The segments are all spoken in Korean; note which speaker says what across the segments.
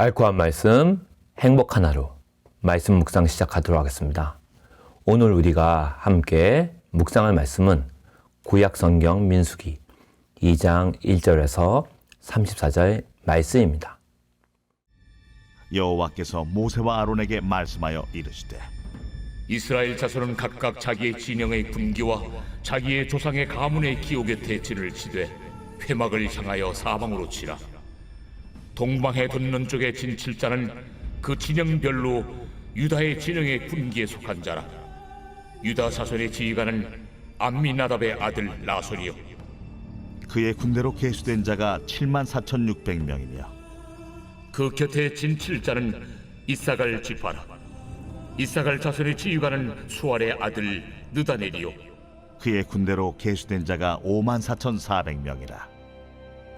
Speaker 1: 밝고 한 말씀, 행복한 하루, 말씀 묵상 시작하도록 하겠습니다. 오늘 우리가 함께 묵상할 말씀은 구약성경 민수기 2장 1절에서 34절 말씀입니다.
Speaker 2: 여호와께서 모세와 아론에게 말씀하여 이르시되
Speaker 3: 이스라엘 자손은 각각 자기의 진영의 군기와 자기의 조상의 가문의 기옥 곁에 진을 치되 회막을 향하여 사방으로 치라. 동방해 돋는 쪽의 진 7자는 그 진영별로 유다의 진영의 군기에 속한 자라. 유다 자손의 지휘관은 암미나답의 아들 나손이요
Speaker 2: 그의 군대로 계수된 자가 74,600명이며
Speaker 3: 그 곁에 진 7자는 이사갈 지파라. 이사갈 자손의 지휘관은 수알의 아들 느다넬이요
Speaker 2: 그의 군대로 계수된 자가 54,400명이라.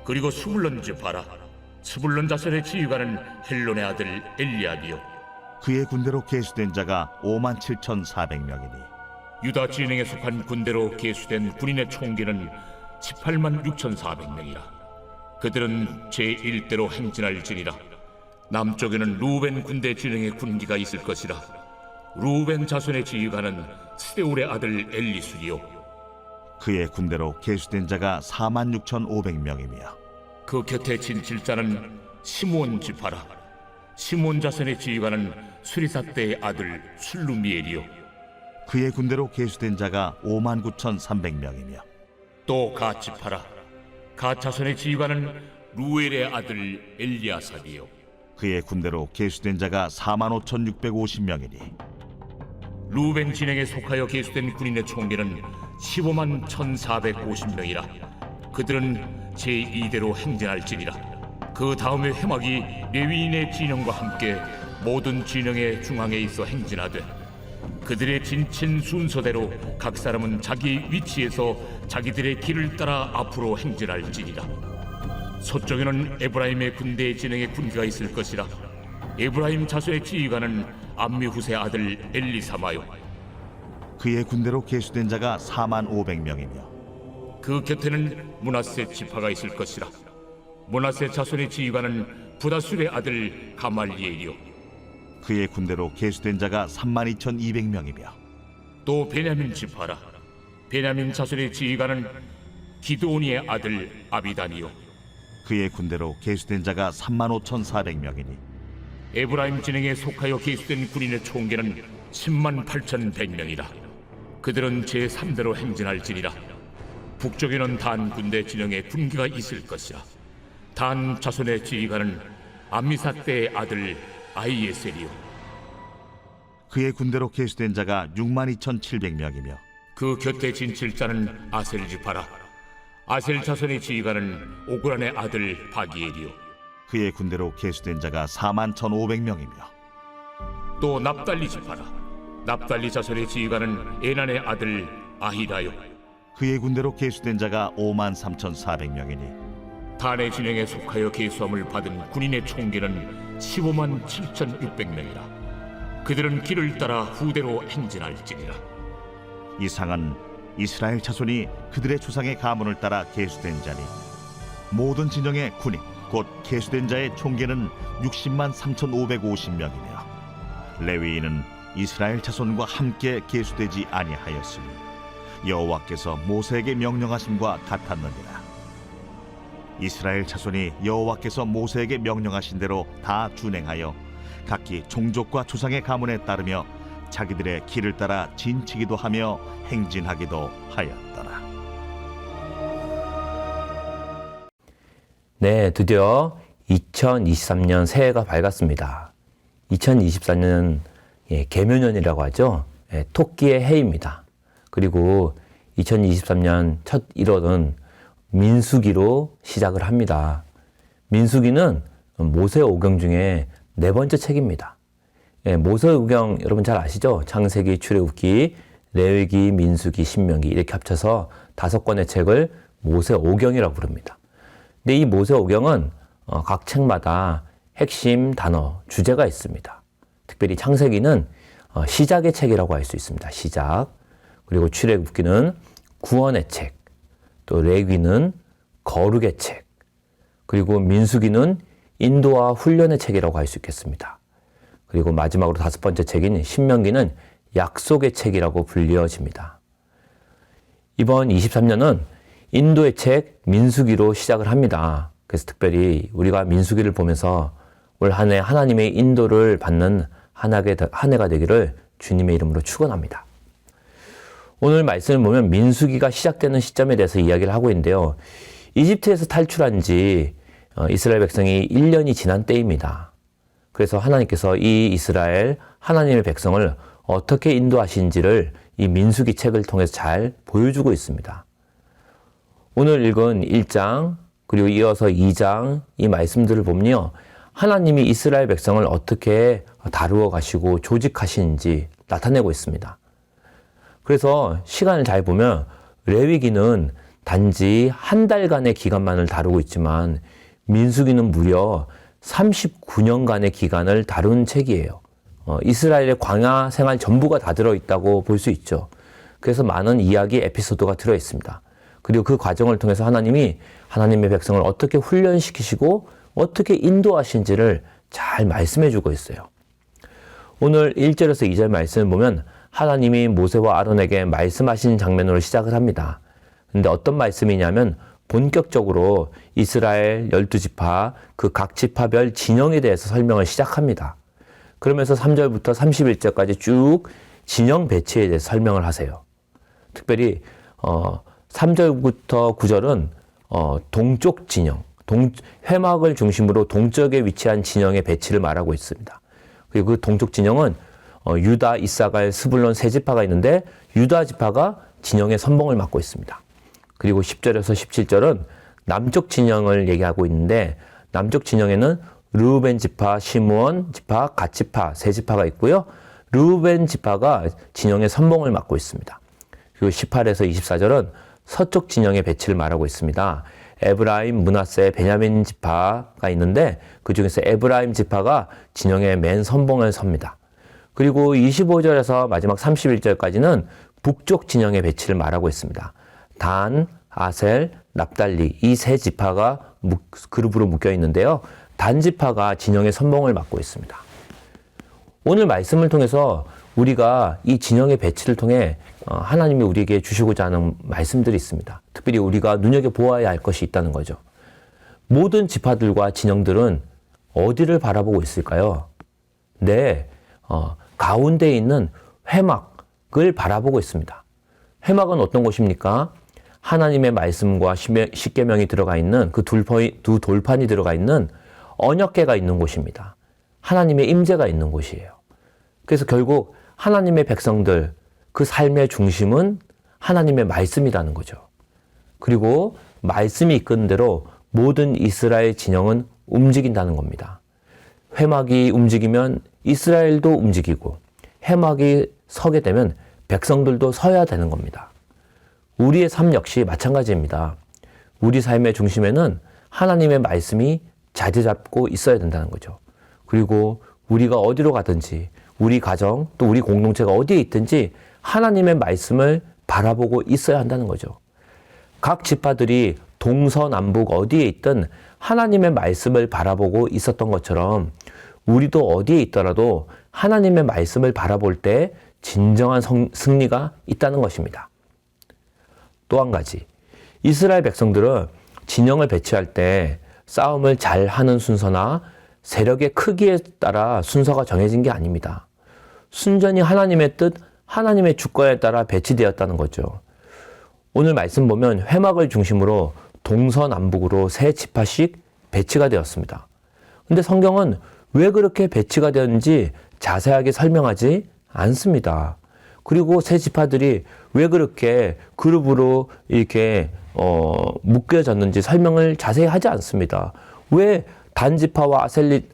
Speaker 3: 그리고 스불론 지파라. 스불론 자손의 지휘관은 헬론의 아들 엘리압이요
Speaker 2: 그의 군대로 계수된 자가 57,400명이니
Speaker 3: 유다 진영에 속한 군대로 계수된 군인의 총기는 186,400명이라. 그들은 제1대로 행진할지니라. 남쪽에는 루벤 군대 진영의 군기가 있을 것이라. 루벤 자손의 지휘관은 스데울의 아들 엘리술이요
Speaker 2: 그의 군대로 계수된 자가 46,500명이며
Speaker 3: 그 곁에 진 7자는 시므온 지파라. 시므온 자손의 지휘관은 수리사대의 아들 술루미엘이요
Speaker 2: 그의 군대로 계수된 자가 59,300명이며
Speaker 3: 또 갓 지파라. 갓 자손의 지휘관은 루엘의 아들 엘리아삽이요
Speaker 2: 그의 군대로 계수된 자가 45,650명이니
Speaker 3: 루벤 진영에 속하여 계수된 군인의 총기는 151,450명이라. 그들은 제2대로 행진할지니라. 그 다음에 회막이 레위인의 진영과 함께 모든 진영의 중앙에 있어 행진하되 그들의 진친 순서대로 각 사람은 자기 위치에서 자기들의 길을 따라 앞으로 행진할지니라. 서쪽에는 에브라임의 군대의 진영의 군기가 있을 것이라. 에브라임 자손의 지휘관은 암미후세 아들 엘리사마요
Speaker 2: 그의 군대로 계수된 자가 45,500명이며
Speaker 3: 그 곁에는 므낫세 지파가 있을 것이라. 므낫세 자손의 지휘관은 부다술의 아들 가말리엘이요
Speaker 2: 그의 군대로 계수된 자가 32,200명이며
Speaker 3: 또 베냐민 지파라. 베냐민 자손의 지휘관은 기드오니의 아들 아비단이요
Speaker 2: 그의 군대로 계수된 자가 35,400명이니
Speaker 3: 에브라임 진영에 속하여 계수된 군인의 총계는 108,100명이라. 그들은 제3대로 행진할지니라. 북쪽에는 단 군대 진영에 군기가 있을 것이라. 단 자손의 지휘관은 암미사대의 아들 아이에셀이요
Speaker 2: 그의 군대로 계수된 자가 62,700명이며
Speaker 3: 그 곁에 진 7자는 아셀 지파라. 아셀 자손의 지휘관은 오그란의 아들 바기엘이요
Speaker 2: 그의 군대로 계수된 자가 41,500명이며
Speaker 3: 또 납달리 지파라. 납달리 자손의 지휘관은 에난의 아들 아히라요
Speaker 2: 그의 군대로 계수된 자가 53,400명이니
Speaker 3: 단의 진영에 속하여 계수함을 받은 군인의 총기는 157,600명이라. 그들은 길을 따라 후대로 행진할지니라.
Speaker 2: 이상은 이스라엘 자손이 그들의 조상의 가문을 따라 계수된 자니 모든 진영의 군인 곧 계수된 자의 총계는 603,550명이며 레위인은 이스라엘 자손과 함께 계수되지 아니하였으니 여호와께서 모세에게 명령하심과 같았느니라. 이스라엘 자손이 여호와께서 모세에게 명령하신 대로 다 준행하여 각기 종족과 조상의 가문에 따르며 자기들의 길을 따라 진치기도 하며 행진하기도 하였더라.
Speaker 1: 네, 드디어 2023년 새해가 밝았습니다. 2024년은 개묘년이라고 하죠. 토끼의 해입니다. 그리고 2023년 첫 1월은 민수기로 시작을 합니다. 민수기는 모세오경 중에 네 번째 책입니다. 모세오경 여러분 잘 아시죠? 창세기, 출애굽기, 레위기, 민수기, 신명기 이렇게 합쳐서 5권의 책을 모세오경이라고 부릅니다. 근데 이 모세오경은 각 책마다 핵심 단어, 주제가 있습니다. 특별히 창세기는 시작의 책이라고 할 수 있습니다. 시작. 그리고 출애굽기는 구원의 책, 또 레위기는 거룩의 책, 그리고 민수기는 인도와 훈련의 책이라고 할 수 있겠습니다. 그리고 마지막으로 5번째 책인 신명기는 약속의 책이라고 불리어집니다. 이번 23년은 인도의 책 민수기로 시작을 합니다. 그래서 특별히 우리가 민수기를 보면서 올 한 해 하나님의 인도를 받는 한 해가 되기를 주님의 이름으로 축원합니다. 오늘 말씀을 보면 민수기가 시작되는 시점에 대해서 이야기를 하고 있는데요. 이집트에서 탈출한 지 이스라엘 백성이 1년이 지난 때입니다. 그래서 하나님께서 이 이스라엘 하나님의 백성을 어떻게 인도하신지를 이 민수기 책을 통해서 잘 보여주고 있습니다. 오늘 읽은 1장 그리고 이어서 2장 이 말씀들을 보면요. 하나님이 이스라엘 백성을 어떻게 다루어 가시고 조직하시는지 나타내고 있습니다. 그래서 시간을 잘 보면 레위기는 단지 한 달간의 기간만을 다루고 있지만 민수기는 무려 39년간의 기간을 다룬 책이에요. 이스라엘의 광야 생활 전부가 다 들어있다고 볼 수 있죠. 그래서 많은 이야기 에피소드가 들어있습니다. 그리고 그 과정을 통해서 하나님이 하나님의 백성을 어떻게 훈련시키시고 어떻게 인도하신지를 잘 말씀해 주고 있어요. 오늘 1절에서 2절 말씀을 보면 하나님이 모세와 아론에게 말씀하신 장면으로 시작을 합니다. 근데 어떤 말씀이냐면 본격적으로 이스라엘 12지파 그 각 지파별 진영에 대해서 설명을 시작합니다. 그러면서 3절부터 31절까지 쭉 진영 배치에 대해서 설명을 하세요. 특별히 3절부터 9절은 동쪽 진영, 회막을 중심으로 동쪽에 위치한 진영의 배치를 말하고 있습니다. 그리고 그 동쪽 진영은 유다, 이사갈, 스불론 세 지파가 있는데 유다 지파가 진영의 선봉을 맡고 있습니다. 그리고 10절에서 17절은 남쪽 진영을 얘기하고 있는데 남쪽 진영에는 르우벤 지파, 시므온 지파, 갓 지파 세 지파가 있고요. 르우벤 지파가 진영의 선봉을 맡고 있습니다. 그리고 18에서 24절은 서쪽 진영의 배치를 말하고 있습니다. 에브라임, 므낫세, 베냐민 지파가 있는데 그 중에서 에브라임 지파가 진영의 맨 선봉을 섭니다. 그리고 25절에서 마지막 31절까지는 북쪽 진영의 배치를 말하고 있습니다. 단, 아셀, 납달리 이 세 지파가 그룹으로 묶여 있는데요. 단 지파가 진영의 선봉을 맡고 있습니다. 오늘 말씀을 통해서 우리가 이 진영의 배치를 통해 하나님이 우리에게 주시고자 하는 말씀들이 있습니다. 특별히 우리가 눈여겨보아야 할 것이 있다는 거죠. 모든 지파들과 진영들은 어디를 바라보고 있을까요? 네, 가운데에 있는 회막을 바라보고 있습니다. 회막은 어떤 곳입니까? 하나님의 말씀과 십계명이 들어가 있는 그 두 돌판이 들어가 있는 언약궤가 있는 곳입니다. 하나님의 임재가 있는 곳이에요. 그래서 결국 하나님의 백성들, 그 삶의 중심은 하나님의 말씀이라는 거죠. 그리고 말씀이 이끄는 대로 모든 이스라엘 진영은 움직인다는 겁니다. 회막이 움직이면 이스라엘도 움직이고 회막이 서게 되면 백성들도 서야 되는 겁니다. 우리의 삶 역시 마찬가지입니다. 우리 삶의 중심에는 하나님의 말씀이 자리 잡고 있어야 된다는 거죠. 그리고 우리가 어디로 가든지 우리 가정 또 우리 공동체가 어디에 있든지 하나님의 말씀을 바라보고 있어야 한다는 거죠. 각 지파들이 동서남북 어디에 있든 하나님의 말씀을 바라보고 있었던 것처럼 우리도 어디에 있더라도 하나님의 말씀을 바라볼 때 진정한 승리가 있다는 것입니다. 또 한 가지, 이스라엘 백성들은 진영을 배치할 때 싸움을 잘 하는 순서나 세력의 크기에 따라 순서가 정해진 게 아닙니다. 순전히 하나님의 뜻, 하나님의 주권에 따라 배치되었다는 거죠. 오늘 말씀 보면 회막을 중심으로 동서남북으로 세 지파씩 배치가 되었습니다. 근데 성경은 왜 그렇게 배치가 되었는지 자세하게 설명하지 않습니다. 그리고 세 지파들이 왜 그렇게 그룹으로 이렇게 묶여졌는지 설명을 자세히 하지 않습니다. 왜 단지파와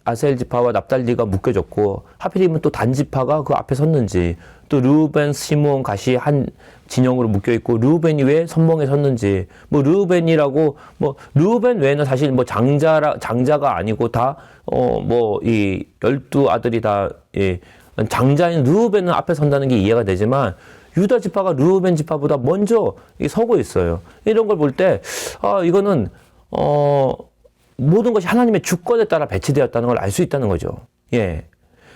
Speaker 1: 아셀 지파와 납달리가 묶여졌고 하필이면 또 단지파가 그 앞에 섰는지, 또 르우벤, 시므온, 갓이 한 진영으로 묶여 있고 르우벤이 왜 선봉에 섰는지, 뭐 르우벤이라고 뭐 르우벤 외에는 사실 뭐 장자가 아니고 다 뭐 이 12아들이 다 장자인 르우벤은 앞에 선다는 게 이해가 되지만 유다 지파가 르우벤 지파보다 먼저 서고 있어요. 이런 걸 볼 때 이거는 모든 것이 하나님의 주권에 따라 배치되었다는 걸 알 수 있다는 거죠. 예.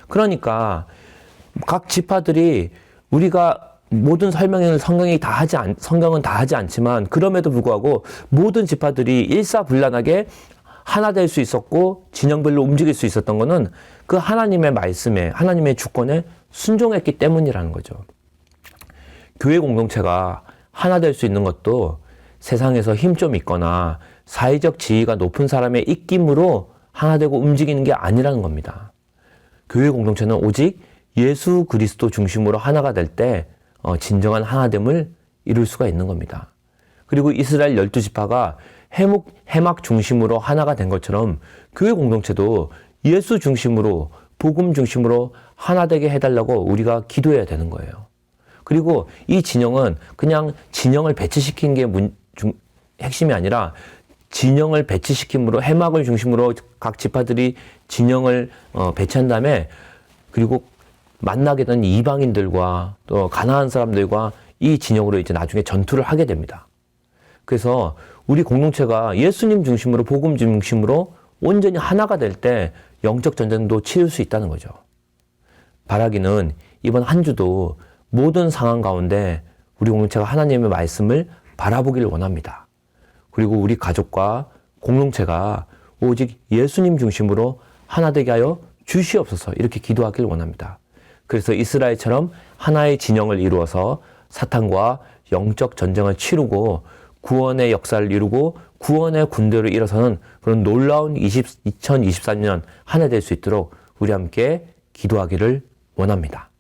Speaker 1: 그러니까 각 지파들이 우리가 모든 설명을 성경은 다 하지 않지만 그럼에도 불구하고 모든 지파들이 일사불란하게 하나 될 수 있었고 진영별로 움직일 수 있었던 것은 그 하나님의 말씀에 하나님의 주권에 순종했기 때문이라는 거죠. 교회 공동체가 하나 될 수 있는 것도 세상에서 힘 좀 있거나 사회적 지위가 높은 사람의 입김으로 하나 되고 움직이는 게 아니라는 겁니다. 교회 공동체는 오직 예수 그리스도 중심으로 하나가 될 때 진정한 하나됨을 이룰 수가 있는 겁니다. 그리고 이스라엘 12지파가 해막 중심으로 하나가 된 것처럼 교회 공동체도 예수 중심으로 복음 중심으로 하나 되게 해달라고 우리가 기도해야 되는 거예요. 그리고 이 진영은 그냥 진영을 배치시킨 게 핵심이 아니라 진영을 배치시킴으로 해막을 중심으로 각 지파들이 진영을 배치한 다음에 그리고 만나게 된 이방인들과 또 가나안 사람들과 이 진영으로 이제 나중에 전투를 하게 됩니다. 그래서 우리 공동체가 예수님 중심으로 복음 중심으로 온전히 하나가 될 때 영적 전쟁도 치를 수 있다는 거죠. 바라기는 이번 한 주도 모든 상황 가운데 우리 공동체가 하나님의 말씀을 바라보기를 원합니다. 그리고 우리 가족과 공동체가 오직 예수님 중심으로 하나 되게 하여 주시옵소서 이렇게 기도하기를 원합니다. 그래서 이스라엘처럼 하나의 진영을 이루어서 사탄과 영적 전쟁을 치르고 구원의 역사를 이루고 구원의 군대를 일어서는 그런 놀라운 2024년 한 해 될 수 있도록 우리 함께 기도하기를 원합니다.